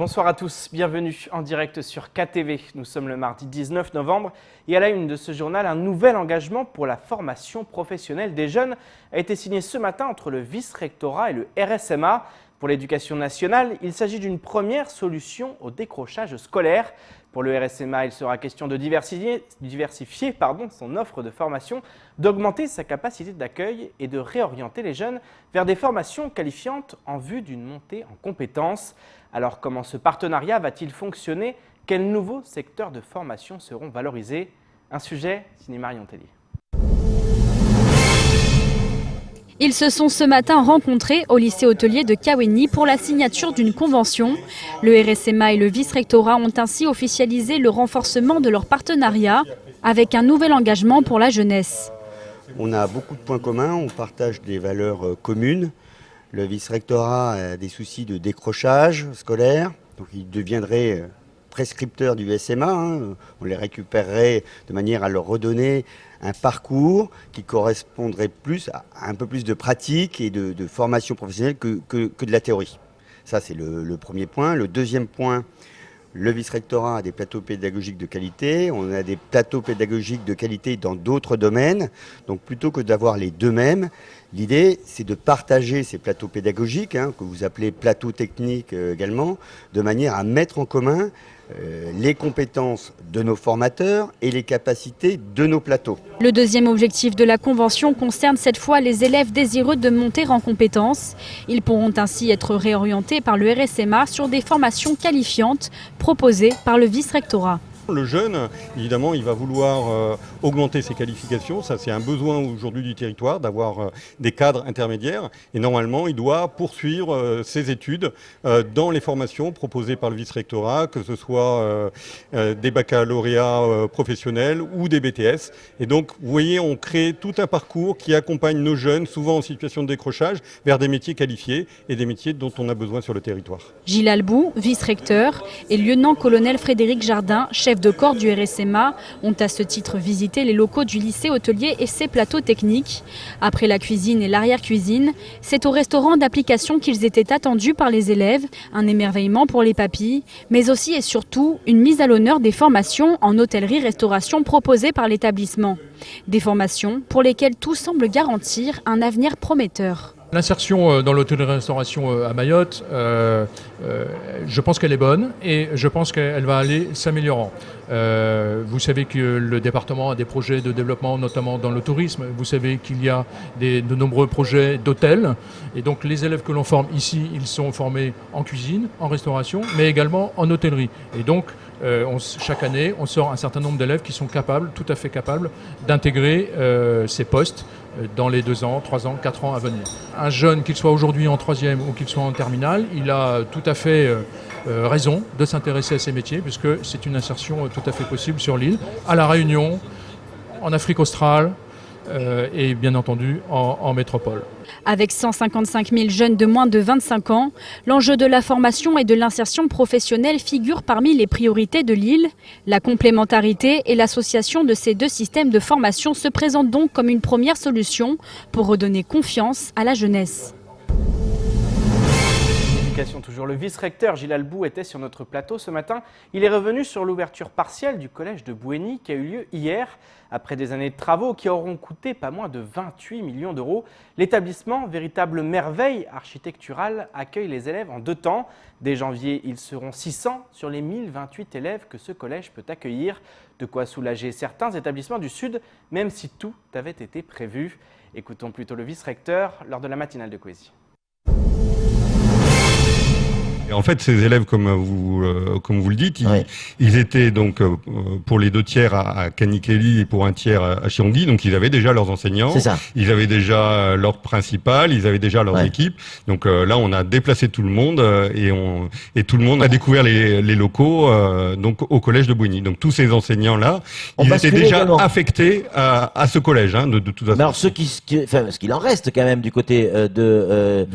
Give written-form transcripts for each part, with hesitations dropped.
Bonsoir à tous, bienvenue en direct sur KTV. Nous sommes le mardi 19 novembre et à la une de ce journal, un nouvel engagement pour la formation professionnelle des jeunes a été signé ce matin entre le vice-rectorat et le RSMA. Pour l'éducation nationale, il s'agit d'une première solution au décrochage scolaire. Pour le RSMA, il sera question de diversifier son offre de formation, d'augmenter sa capacité d'accueil et de réorienter les jeunes vers des formations qualifiantes en vue d'une montée en compétences. Alors comment ce partenariat va-t-il fonctionner? Quels nouveaux secteurs de formation seront valorisés? Un sujet signé Marion Tellier. Ils se sont ce matin rencontrés au lycée hôtelier de Kaweni pour la signature d'une convention. Le RSMA et le vice-rectorat ont ainsi officialisé le renforcement de leur partenariat avec un nouvel engagement pour la jeunesse. On a beaucoup de points communs, on partage des valeurs communes. Le vice-rectorat a des soucis de décrochage scolaire, donc il deviendrait prescripteur du SMA. On les récupérerait de manière à leur redonner un parcours qui correspondrait plus à un peu plus de pratique et de formation professionnelle que de la théorie. Ça, c'est le premier point. Le deuxième point, le vice-rectorat a des plateaux pédagogiques de qualité. On a des plateaux pédagogiques de qualité dans d'autres domaines. Donc plutôt que d'avoir les deux mêmes, l'idée, c'est de partager ces plateaux pédagogiques, que vous appelez plateaux techniques également, de manière à mettre en commun les compétences de nos formateurs et les capacités de nos plateaux. Le deuxième objectif de la convention concerne cette fois les élèves désireux de monter en compétences. Ils pourront ainsi être réorientés par le RSMA sur des formations qualifiantes proposées par le vice-rectorat. Le jeune, évidemment, il va vouloir augmenter ses qualifications. Ça, c'est un besoin aujourd'hui du territoire, d'avoir des cadres intermédiaires. Et normalement, il doit poursuivre ses études dans les formations proposées par le vice-rectorat, que ce soit des baccalauréats professionnels ou des BTS. Et donc, vous voyez, on crée tout un parcours qui accompagne nos jeunes, souvent en situation de décrochage, vers des métiers qualifiés et des métiers dont on a besoin sur le territoire. Gilles Albou, vice-recteur, et lieutenant-colonel Frédéric Jardin, chef de corps du RSMA, ont à ce titre visité les locaux du lycée hôtelier et ses plateaux techniques. Après la cuisine et l'arrière-cuisine, c'est au restaurant d'application qu'ils étaient attendus par les élèves, un émerveillement pour les papilles, mais aussi et surtout une mise à l'honneur des formations en hôtellerie-restauration proposées par l'établissement. Des formations pour lesquelles tout semble garantir un avenir prometteur. L'insertion dans l'hôtellerie-restauration à Mayotte, je pense qu'elle est bonne et je pense qu'elle va aller s'améliorant. Vous savez que le département a des projets de développement, notamment dans le tourisme. Vous savez qu'il y a de nombreux projets d'hôtels. Et donc les élèves que l'on forme ici, ils sont formés en cuisine, en restauration, mais également en hôtellerie. Et donc chaque année, on sort un certain nombre d'élèves qui sont capables, tout à fait capables, d'intégrer ces postes dans les 2 ans, 3 ans, 4 ans à venir. Un jeune, qu'il soit aujourd'hui en 3e ou qu'il soit en terminale, il a tout à fait raison de s'intéresser à ces métiers puisque c'est une insertion tout à fait possible sur l'île, à La Réunion, en Afrique australe et bien entendu en métropole. Avec 155 000 jeunes de moins de 25 ans, l'enjeu de la formation et de l'insertion professionnelle figure parmi les priorités de l'île. La complémentarité et l'association de ces deux systèmes de formation se présentent donc comme une première solution pour redonner confiance à la jeunesse. Toujours, le vice-recteur Gilles Albou était sur notre plateau ce matin. Il est revenu sur l'ouverture partielle du collège de Bouéni qui a eu lieu hier. Après des années de travaux qui auront coûté pas moins de 28 millions d'euros, l'établissement, véritable merveille architecturale, accueille les élèves en 2 temps. Dès janvier, ils seront 600 sur les 1028 élèves que ce collège peut accueillir. De quoi soulager certains établissements du Sud, même si tout avait été prévu. Écoutons plutôt le vice-recteur lors de la matinale de Coésie. Et en fait, ces élèves, comme vous le dites, ils étaient donc pour les 2 tiers à Kanikeli et pour 1 tiers à Chirongui. Donc, ils avaient déjà leurs enseignants, ils avaient déjà l'ordre principal, ils avaient déjà leurs équipes. Donc là, on a déplacé tout le monde et tout le monde a découvert les locaux donc au collège de Bouéni. Donc tous ces enseignants-là, ils étaient déjà affectés à ce collège, de toute façon. Mais alors, ce qu'il en reste quand même du côté de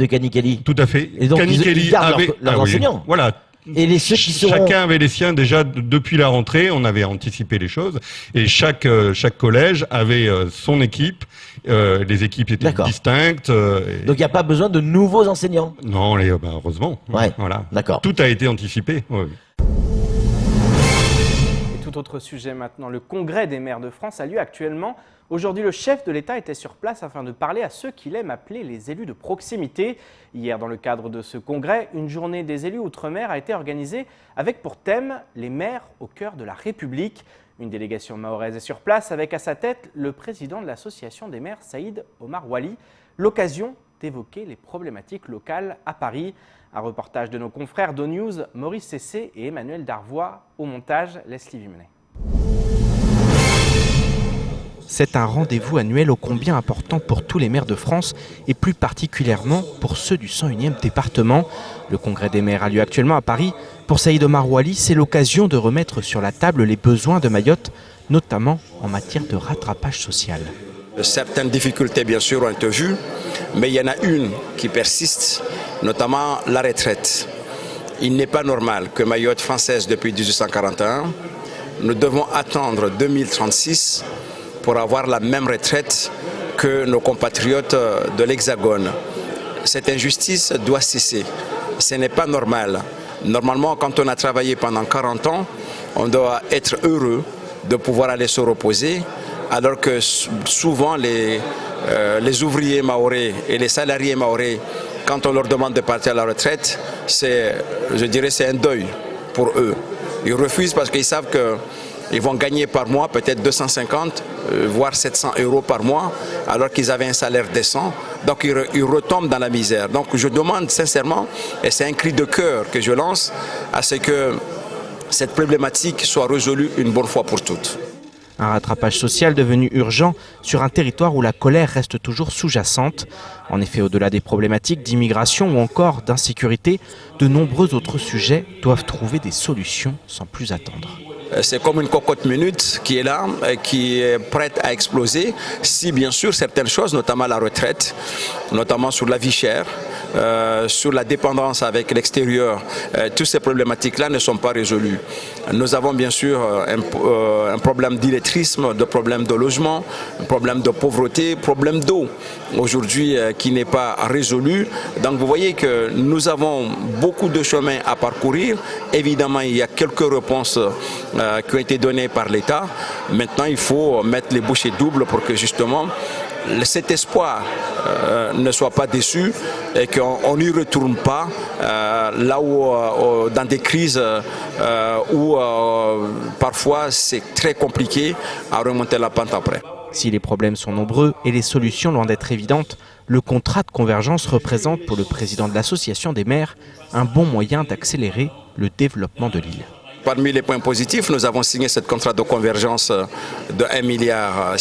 Kanikeli. Tout à fait. Et donc, Kanikeli leurs enseignants. Voilà. Et ceux qui seront... Chacun avait les siens déjà depuis la rentrée, on avait anticipé les choses, et chaque collège avait son équipe, les équipes étaient distinctes. Donc il n'y a pas besoin de nouveaux enseignants? Non, heureusement. Ouais. Voilà. D'accord. Tout a été anticipé. Ouais. Tout autre sujet maintenant, le congrès des maires de France a lieu actuellement. Aujourd'hui, le chef de l'État était sur place afin de parler à ceux qu'il aime appeler les élus de proximité. Hier, dans le cadre de ce congrès, une journée des élus outre-mer a été organisée avec pour thème « Les maires au cœur de la République ». Une délégation mahoraise est sur place avec à sa tête le président de l'association des maires, Saïd Omar Wali. L'occasion d'évoquer les problématiques locales à Paris. Un reportage de nos confrères d'ONews, Maurice Cessé et Emmanuel Darvois. Au montage, Leslie Vimenet. C'est un rendez-vous annuel ô combien important pour tous les maires de France et plus particulièrement pour ceux du 101e département. Le congrès des maires a lieu actuellement à Paris. Pour Saïd Omar Wali, c'est l'occasion de remettre sur la table les besoins de Mayotte, notamment en matière de rattrapage social. Certaines difficultés, bien sûr, ont été vues, mais il y en a une qui persiste, notamment la retraite. Il n'est pas normal que Mayotte française depuis 1841, nous devons attendre 2036 pour avoir la même retraite que nos compatriotes de l'Hexagone. Cette injustice doit cesser. Ce n'est pas normal. Normalement, quand on a travaillé pendant 40 ans, on doit être heureux de pouvoir aller se reposer, alors que souvent les ouvriers mahorais et les salariés mahorais, quand on leur demande de partir à la retraite, c'est un deuil pour eux. Ils refusent parce qu'ils savent qu'ils vont gagner par mois peut-être 250, voire 700 € par mois, alors qu'ils avaient un salaire décent. Donc ils retombent dans la misère. Donc je demande sincèrement, et c'est un cri de cœur que je lance, à ce que cette problématique soit résolue une bonne fois pour toutes. Un rattrapage social devenu urgent sur un territoire où la colère reste toujours sous-jacente. En effet, au-delà des problématiques d'immigration ou encore d'insécurité, de nombreux autres sujets doivent trouver des solutions sans plus attendre. C'est comme une cocotte minute qui est là, qui est prête à exploser, si bien sûr certaines choses, notamment la retraite, notamment sur la vie chère, sur la dépendance avec l'extérieur, toutes ces problématiques-là ne sont pas résolues. Nous avons bien sûr un problème d'illettrisme, de problème de logement, un problème de pauvreté, un problème d'eau aujourd'hui qui n'est pas résolu. Donc vous voyez que nous avons beaucoup de chemin à parcourir. Évidemment, il y a quelques réponses qui ont été données par l'État. Maintenant, il faut mettre les bouchées doubles pour que justement cet espoir ne soit pas déçu et qu'on n'y retourne pas là où dans des crises où parfois c'est très compliqué à remonter la pente après. Si les problèmes sont nombreux et les solutions loin d'être évidentes, le contrat de convergence représente pour le président de l'association des maires un bon moyen d'accélérer le développement de l'île. Parmi les points positifs, nous avons signé ce contrat de convergence de 1,6 milliard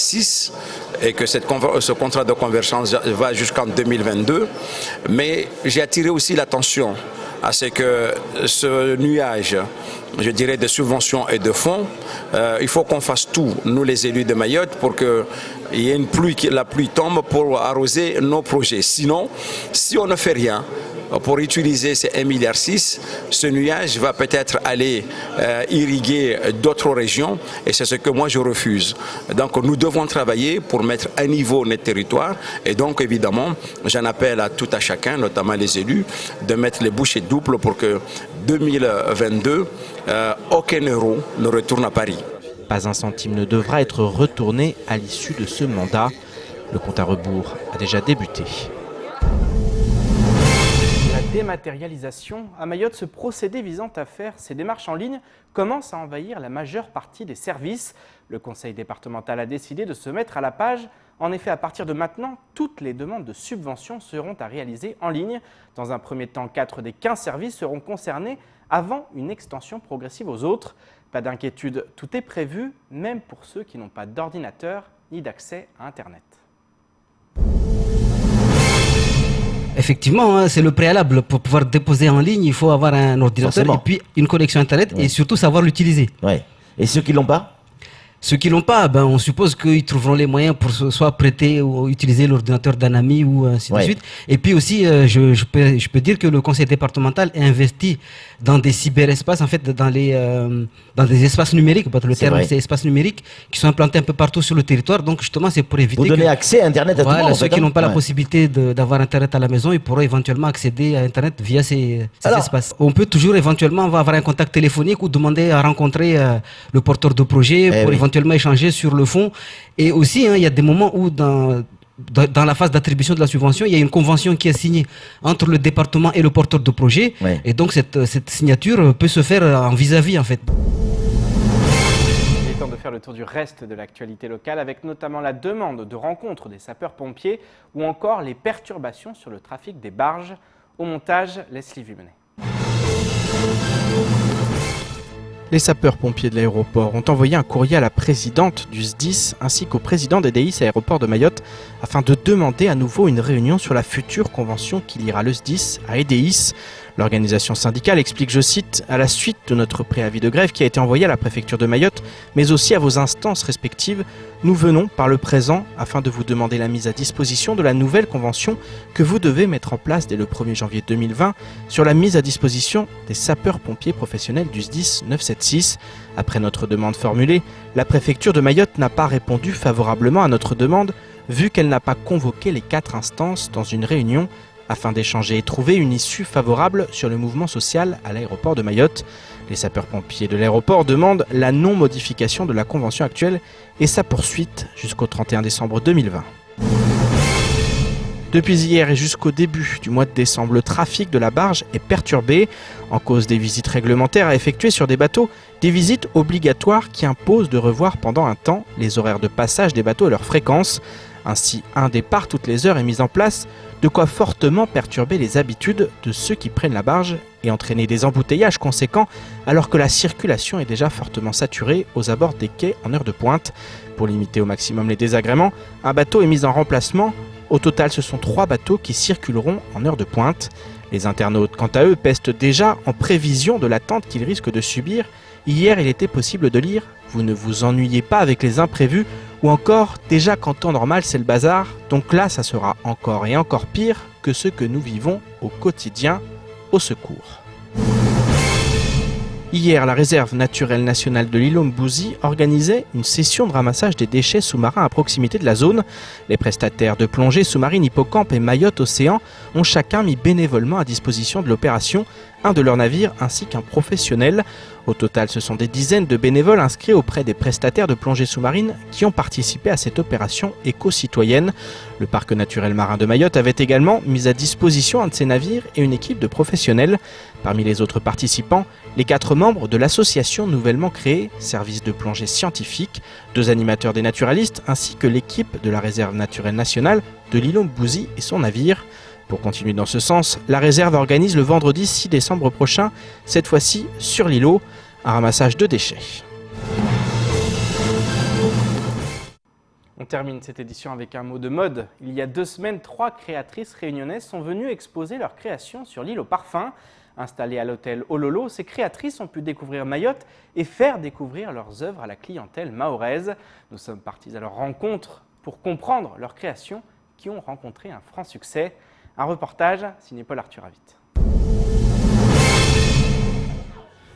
et que ce contrat de convergence va jusqu'en 2022. Mais j'ai attiré aussi l'attention à ce que ce nuage, je dirais, de subventions et de fonds, il faut qu'on fasse tout, nous les élus de Mayotte, pour qu'il y ait la pluie tombe pour arroser nos projets. Sinon, si on ne fait rien, pour utiliser ces 1,6 milliard, ce nuage va peut-être aller irriguer d'autres régions et c'est ce que moi je refuse. Donc nous devons travailler pour mettre à niveau notre territoire et donc évidemment j'en appelle à tout à chacun, notamment les élus, de mettre les bouchées doubles pour que 2022, aucun euro ne retourne à Paris. Pas un centime ne devra être retourné à l'issue de ce mandat. Le compte à rebours a déjà débuté. Dématérialisation. À Mayotte, ce procédé visant à faire ces démarches en ligne commence à envahir la majeure partie des services. Le conseil départemental a décidé de se mettre à la page. En effet, à partir de maintenant, toutes les demandes de subventions seront à réaliser en ligne. Dans un premier temps, 4 des 15 services seront concernés avant une extension progressive aux autres. Pas d'inquiétude, tout est prévu, même pour ceux qui n'ont pas d'ordinateur ni d'accès à Internet. Effectivement, c'est le préalable. Pour pouvoir déposer en ligne, il faut avoir un ordinateur et puis une connexion Internet et surtout savoir l'utiliser. Ouais. Et ceux qui ne l'ont pas ? Ceux qui l'ont pas, ben, on suppose qu'ils trouveront les moyens pour soit prêter ou utiliser l'ordinateur d'un ami ou ainsi de suite. Et puis aussi, je peux dire que le conseil départemental est investi dans des cyberespaces, en fait, dans des espaces numériques, parce que le terme c'est espaces numériques, qui sont implantés un peu partout sur le territoire. Donc justement, c'est pour éviter Vous donnez accès à Internet à tout le monde. Ceux qui n'ont pas la possibilité d'avoir Internet à la maison, ils pourront éventuellement accéder à Internet via ces espaces. On peut toujours éventuellement avoir un contact téléphonique ou demander à rencontrer le porteur de projet pour éventuellement échanger sur le fond. Et aussi, il y a des moments où dans la phase d'attribution de la subvention, il y a une convention qui est signée entre le département et le porteur de projet. Et donc cette signature peut se faire en vis-à-vis en fait. Il est temps de faire le tour du reste de l'actualité locale avec notamment la demande de rencontre des sapeurs-pompiers ou encore les perturbations sur le trafic des barges. Au montage, Leslie Vumenet. Les sapeurs-pompiers de l'aéroport ont envoyé un courrier à la présidente du SDIS ainsi qu'au président d'EDIS Aéroport de Mayotte afin de demander à nouveau une réunion sur la future convention qui liera le SDIS à EDIS. L'organisation syndicale explique, je cite, « À la suite de notre préavis de grève qui a été envoyé à la préfecture de Mayotte, mais aussi à vos instances respectives, nous venons par le présent afin de vous demander la mise à disposition de la nouvelle convention que vous devez mettre en place dès le 1er janvier 2020 sur la mise à disposition des sapeurs-pompiers professionnels du SDIS 976. Après notre demande formulée, la préfecture de Mayotte n'a pas répondu favorablement à notre demande vu qu'elle n'a pas convoqué les 4 instances dans une réunion afin d'échanger et trouver une issue favorable sur le mouvement social à l'aéroport de Mayotte. Les sapeurs-pompiers de l'aéroport demandent la non-modification de la convention actuelle et sa poursuite jusqu'au 31 décembre 2020. Depuis hier et jusqu'au début du mois de décembre, le trafic de la barge est perturbé en cause des visites réglementaires à effectuer sur des bateaux, des visites obligatoires qui imposent de revoir pendant un temps les horaires de passage des bateaux et leur fréquence. Ainsi, un départ toutes les heures est mis en place, de quoi fortement perturber les habitudes de ceux qui prennent la barge et entraîner des embouteillages conséquents alors que la circulation est déjà fortement saturée aux abords des quais en heure de pointe. Pour limiter au maximum les désagréments, un bateau est mis en remplacement. Au total, ce sont 3 bateaux qui circuleront en heure de pointe. Les internautes, quant à eux, pestent déjà en prévision de l'attente qu'ils risquent de subir. Hier, il était possible de lire « Vous ne vous ennuyez pas avec les imprévus » ou encore « Déjà qu'en temps normal, c'est le bazar, donc là, ça sera encore et encore pire que ce que nous vivons au quotidien. Au secours ». Hier, la réserve naturelle nationale de l'îlot Mbouzi organisait une session de ramassage des déchets sous-marins à proximité de la zone. Les prestataires de plongée sous-marine Hippocampe et Mayotte Océan ont chacun mis bénévolement à disposition de l'opération un de leurs navires ainsi qu'un professionnel. Au total, ce sont des dizaines de bénévoles inscrits auprès des prestataires de plongée sous-marine qui ont participé à cette opération éco-citoyenne. Le parc naturel marin de Mayotte avait également mis à disposition un de ses navires et une équipe de professionnels. Parmi les autres participants, les 4 membres de l'association nouvellement créée, Service de plongée scientifique, 2 animateurs des naturalistes ainsi que l'équipe de la réserve naturelle nationale de l'îlot Mbouzi et son navire. Pour continuer dans ce sens, la réserve organise le vendredi 6 décembre prochain, cette fois-ci sur l'îlot, un ramassage de déchets. On termine cette édition avec un mot de mode. Il y a 2 semaines, 3 créatrices réunionnaises sont venues exposer leurs créations sur l'île aux parfums. Installées à l'hôtel Ololo, ces créatrices ont pu découvrir Mayotte et faire découvrir leurs œuvres à la clientèle mahoraise. Nous sommes partis à leur rencontre pour comprendre leurs créations qui ont rencontré un franc succès. Un reportage signé Paul Arthur Avit.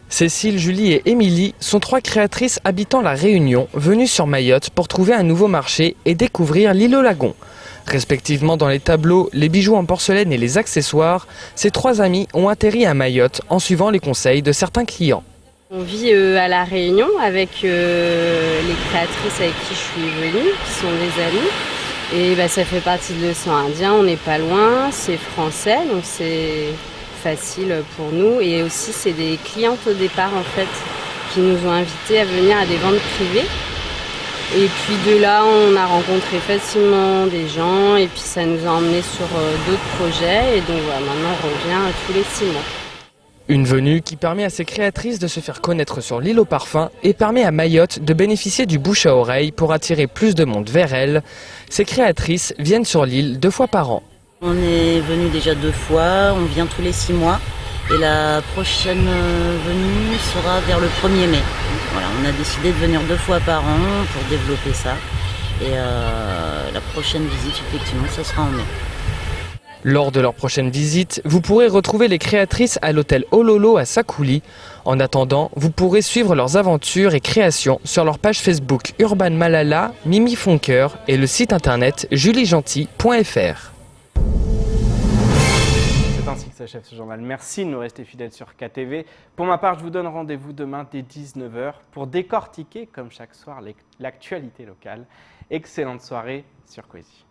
Cécile, Julie et Émilie sont 3 créatrices habitant la Réunion, venues sur Mayotte pour trouver un nouveau marché et découvrir l'île au lagon. Respectivement dans les tableaux, les bijoux en porcelaine et les accessoires, ces 3 amies ont atterri à Mayotte en suivant les conseils de certains clients. On vit à la Réunion avec les créatrices avec qui je suis venue, qui sont des amies. Et ça fait partie de l'océan Indien, on n'est pas loin, c'est français, donc c'est facile pour nous. Et aussi, c'est des clientes au départ, en fait, qui nous ont invités à venir à des ventes privées. Et puis de là, on a rencontré facilement des gens et puis ça nous a emmenés sur d'autres projets. Et donc voilà, maintenant, on revient tous les 6 mois. Une venue qui permet à ces créatrices de se faire connaître sur l'île aux parfums et permet à Mayotte de bénéficier du bouche à oreille pour attirer plus de monde vers elle. Ces créatrices viennent sur l'île 2 fois par an. On est venu déjà 2 fois, on vient tous les 6 mois et la prochaine venue sera vers le 1er mai. Voilà, on a décidé de venir 2 fois par an pour développer ça. Et la prochaine visite, effectivement, ça sera en mai. Lors de leur prochaine visite, vous pourrez retrouver les créatrices à l'hôtel Ololo à Sakouli. En attendant, vous pourrez suivre leurs aventures et créations sur leur page Facebook Urban Malala, Mimi Fonker et le site internet juliegentil.fr. C'est ainsi que s'achève ce journal. Merci de nous rester fidèles sur KTV. Pour ma part, je vous donne rendez-vous demain dès 19h pour décortiquer, comme chaque soir, l'actualité locale. Excellente soirée sur Coezy.